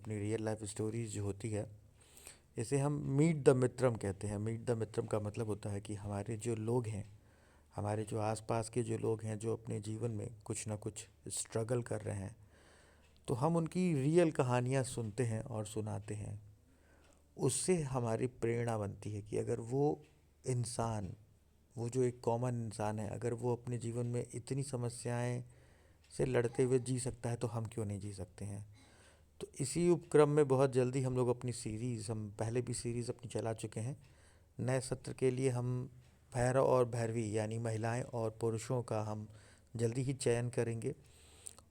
अपनी real life stories जो होती है, इसे हम मीट द मित्रम कहते हैं। मीट द मित्रम का मतलब होता है कि हमारे जो लोग हैं, हमारे जो आसपास के जो लोग हैं जो अपने जीवन में कुछ ना कुछ स्ट्रगल कर रहे हैं, तो हम उनकी रियल कहानियाँ सुनते हैं और सुनाते हैं। उससे हमारी प्रेरणा बनती है कि अगर वो इंसान, वो जो एक कॉमन इंसान है, अगर वो अपने जीवन में इतनी समस्याएं से लड़ते हुए जी सकता है तो हम क्यों नहीं जी सकते हैं। तो इसी उपक्रम में बहुत जल्दी हम लोग अपनी सीरीज़, हम पहले भी सीरीज़ अपनी चला चुके हैं। नए सत्र के लिए हम भैरव और भैरवी यानी महिलाएं और पुरुषों का हम जल्दी ही चयन करेंगे।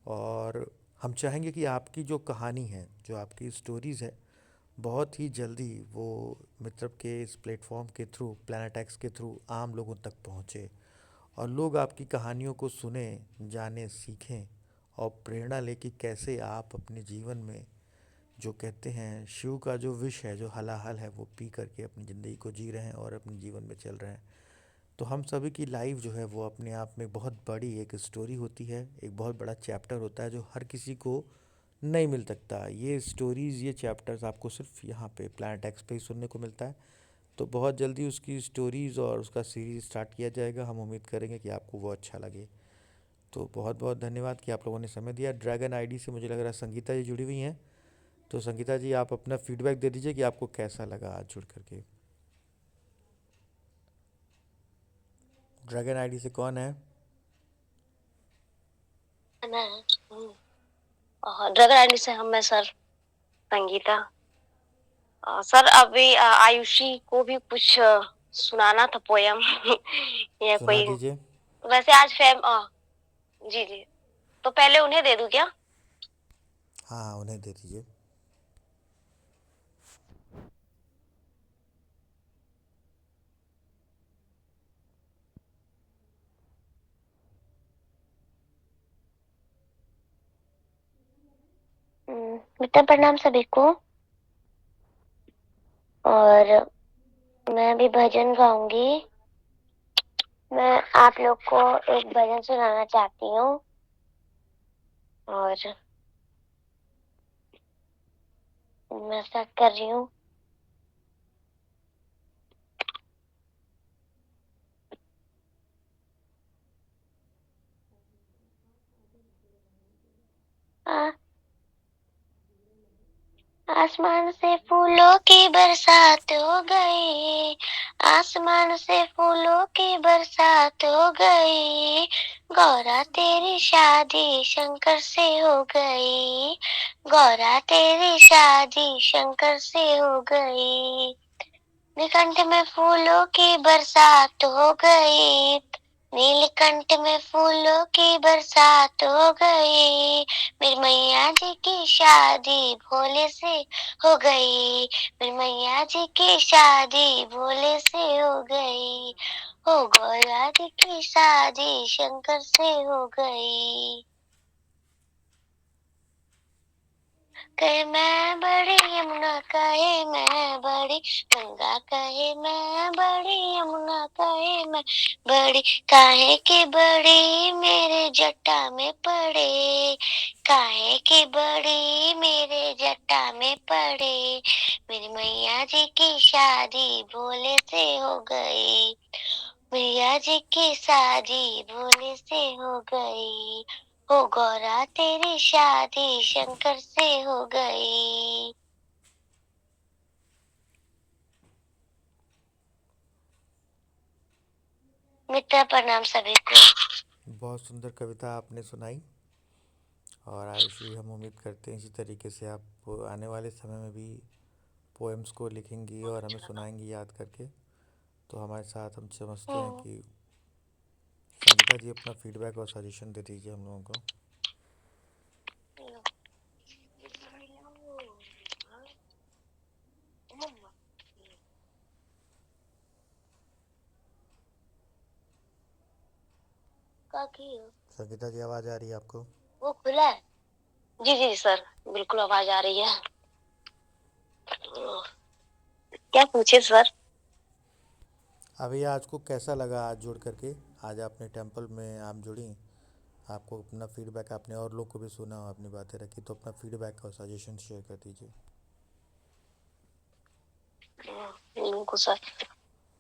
और हम चाहेंगे कि आपकी जो कहानी है, जो आपकी स्टोरीज़ है, बहुत ही जल्दी वो मित्रप के इस प्लेटफॉर्म के थ्रू, प्लानट एक्स के थ्रू आम लोगों तक पहुँचे और लोग आपकी कहानियों को सुने, जाने, सीखें और प्रेरणा लें कि कैसे आप अपने जीवन में जो कहते हैं शिव का जो विष है, जो हलाहल है, वो पी करके अपनी ज़िंदगी को जी रहे हैं और अपने जीवन में चल रहे हैं। तो हम सभी की लाइफ जो है वो अपने आप में बहुत बड़ी एक स्टोरी होती है, एक बहुत बड़ा चैप्टर होता है जो हर किसी को नहीं मिल सकता। ये स्टोरीज़, ये चैप्टर्स आपको सिर्फ यहाँ पे प्लैनेट एक्स पे ही सुनने को मिलता है। तो बहुत जल्दी उसकी स्टोरीज़ और उसका सीरीज़ स्टार्ट किया जाएगा। हम उम्मीद करेंगे कि आपको वो अच्छा लगे। तो बहुत बहुत धन्यवाद कि आप लोगों ने समय दिया। ड्रैगन आईडी से मुझे लग रहा है संगीता जी जुड़ी हुई हैं। तो संगीता जी, आप अपना फीडबैक दे दीजिए कि आपको कैसा लगा आज जुड़ करके। ड्रैगन आईडी से कौन है? मैं ड्रगर आईडी से हम मैं सर संगीता। सर अभी आयुषी को भी कुछ सुनाना था पोयम या सुना कोई। दीजिए। वैसे आज जी जी, तो पहले उन्हें दे दूं क्या? हाँ हाँ, उन्हें दे दीजिए। बेटा प्रणाम सभी को। और मैं अभी भजन गाऊंगी। मैं आप लोग को एक भजन सुनाना चाहती हूँ। और मैं स्टार्ट कर रही हूँ। आसमान से फूलों की बरसात हो गई। आसमान से फूलों की बरसात हो गई। गौरा तेरी शादी शंकर से हो गई। गौरा तेरी शादी शंकर से हो गई। नीलकंठ में फूलों की बरसात हो गई। नीलकंठ में फूलों की बरसात हो गई। मेरी मैया जी की शादी भोले से हो गई। मेरी मैया जी की शादी भोले से हो गई। हो गौरा जी की शादी शंकर से हो गई। कहे मैं बड़ी यमुना, कहे मैं बड़ी गंगा, कहे मैं बड़ी यमुना, कहे मैं बड़ी। काहे की बड़ी मेरे जटा में पड़े। काहे की बड़ी मेरे जटा में पड़े। मेरी मैया जी की शादी भोले से हो गई। मैया जी की शादी भोले से हो गई। हो गौरा तेरी शादी शंकर से हो गई। मित्र प्रणाम सभी को। बहुत सुंदर कविता आपने सुनाई। और आयुषी, हम उम्मीद करते हैं इसी तरीके से आप आने वाले समय में भी पोएम्स को लिखेंगी और हमें सुनाएंगी याद करके। तो हमारे साथ हम समझते हैं कि संगीता जी अपना फीडबैक और सजेशन दे दीजिए हम लोगों को। संगीता जी, आवाज़ आ रही है आपको? वो खुला है। जी जी सर, बिल्कुल आवाज आ रही है। क्या पूछे सर? अभी आज को कैसा लगा आज जुड़ करके? आज आपने टेंपल में आप जुड़ी, आपको अपना फीडबैक, आपने और लोग को भी सुना हो, अपनी बातें रखी, तो अपना फीडबैक और सजेशन शेयर कर दीजिए। बिल्कुल सर।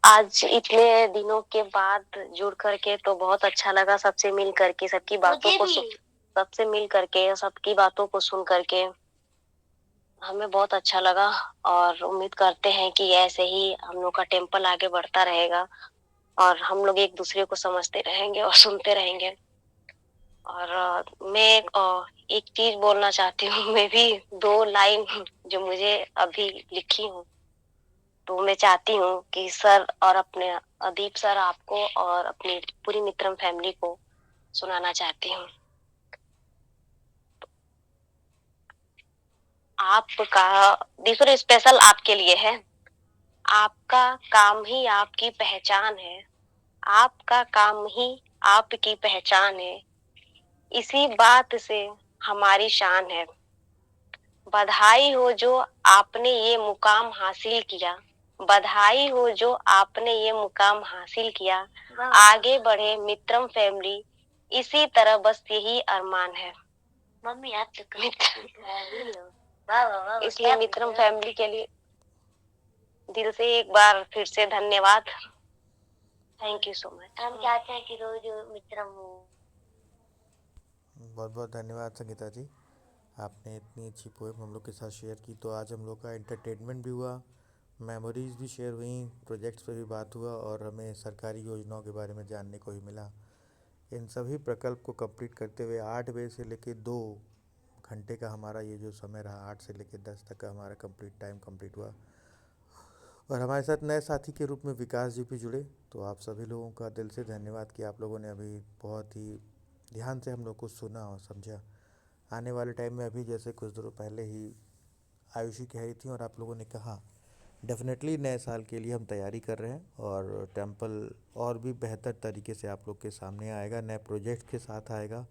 आज इतने दिनों के बाद जुड़ करके तो बहुत अच्छा लगा, सबसे मिल करके, सबसे मिल करके सबकी बातों को सुन करके हमें बहुत अच्छा लगा। और उम्मीद करते हैं कि ऐसे ही हम लोग का टेम्पल आगे बढ़ता रहेगा और हम लोग एक दूसरे को समझते रहेंगे और सुनते रहेंगे। और मैं एक चीज बोलना चाहती हूँ। मैं भी 2 लाइन जो मुझे अभी लिखी हूँ, तो मैं चाहती हूँ कि सर और अपने अदीप सर आपको और अपनी पूरी मित्रम फैमिली को सुनाना चाहती हूँ। आपका दूसरे स्पेशल आपके लिए है। आपका काम ही आपकी पहचान है। आपका काम ही आपकी पहचान है। इसी बात से हमारी शान है। बधाई हो जो आपने ये मुकाम हासिल किया। बधाई हो जो आपने ये मुकाम हासिल किया। आगे बढ़े मित्रम फैमिली, इसी तरह बस यही अरमान है। मम्मी आप तो इसलिए मित्रम फैमिली के लिए दिल से एक बार फिर से धन्यवाद। Thank you so much. हम चाहते हैं कि रोज मित्रम हो। बहुत बहुत धन्यवाद संगीता जी, आपने इतनी अच्छी पोएम हम लोग के साथ शेयर की। तो आज हम लोग का एंटरटेनमेंट भी हुआ, मेमोरीज भी शेयर हुई, प्रोजेक्ट्स पे भी बात हुआ और हमें सरकारी योजनाओं के बारे में जानने को भी मिला। इन सभी प्रकल्प को कंप्लीट करते हुए 8 बजे से लेकर 2 घंटे का हमारा ये जो समय रहा, 8 से लेकर 10 तक का हमारा कंप्लीट टाइम कंप्लीट हुआ। और हमारे साथ नए साथी के रूप में विकास जी भी जुड़े। तो आप सभी लोगों का दिल से धन्यवाद कि आप लोगों ने अभी बहुत ही ध्यान से हम लोग को सुना और समझा। आने वाले टाइम में अभी जैसे कुछ दिनों पहले ही आयुषी कह रही थी और आप लोगों ने कहा, डेफिनेटली नए साल के लिए हम तैयारी कर रहे हैं और टेंपल और भी बेहतर तरीके से आप लोग के सामने आएगा, नए प्रोजेक्ट के साथ आएगा।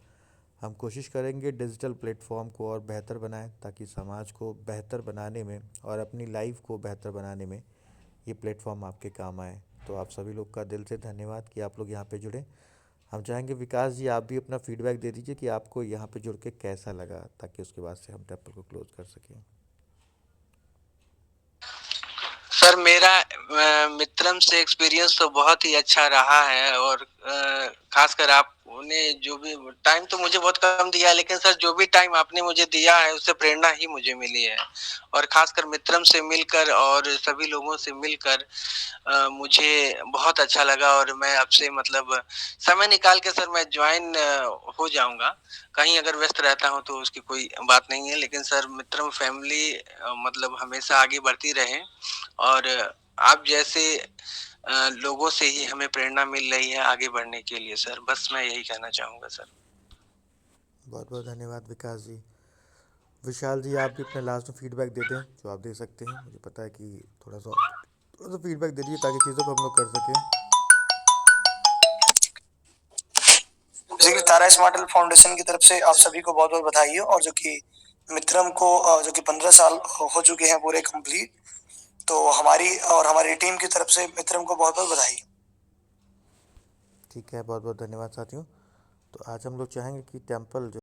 हम कोशिश करेंगे डिजिटल प्लेटफॉर्म को और बेहतर बनाएं ताकि समाज को बेहतर बनाने में और अपनी लाइफ को बेहतर बनाने में ये प्लेटफॉर्म आपके काम आए। तो आप सभी लोग का दिल से धन्यवाद कि आप लोग यहाँ पे जुड़े। हम चाहेंगे विकास जी आप भी अपना फीडबैक दे दीजिए कि आपको यहाँ पे जुड़ के कैसा लगा, ताकि उसके बाद से हम टेंपल को क्लोज कर सकें। सर मेरा मित्रम से एक्सपीरियंस तो बहुत ही अच्छा रहा है और खासकर आपने जो भी टाइम तो मुझे बहुत कम दिया है, लेकिन सर जो भी टाइम आपने मुझे दिया है उससे प्रेरणा ही मुझे मिली है। और खासकर मित्रम से मिलकर और सभी लोगों से मिलकर मुझे बहुत अच्छा लगा और मैं आपसे मतलब समय निकाल के सर मैं ज्वाइन हो जाऊंगा। कहीं अगर व्यस्त रहता हूं तो उसकी कोई बात नहीं है, लेकिन सर मित्रम फैमिली मतलब हमेशा आगे बढ़ती रहे और आप जैसे लोगों से ही हमें प्रेरणा मिल रही है आगे बढ़ने के लिए सर। बस मैं यही कहना चाहूँगा सर। बहुत बहुत धन्यवाद विकास जी। विशाल जी आप भी अपने लास्ट में फीडबैक दे दें जो आप दे सकते हैं। मुझे पता है कि थोड़ा सा फीडबैक दे दीजिए ताकि चीज़ों को हम लोग कर सकें। बेसिकली तारा स्मार्ट हेल्थ फाउंडेशन की तरफ से आप सभी को बहुत बहुत बधाई हो। और जो कि मित्रम को जो कि 15 साल हो चुके हैं पूरे कंप्लीट, तो हमारी टीम की तरफ से मित्रम को बहुत बहुत बधाई। ठीक है, बहुत बहुत धन्यवाद साथियों। तो आज हम लोग चाहेंगे कि टेंपल जो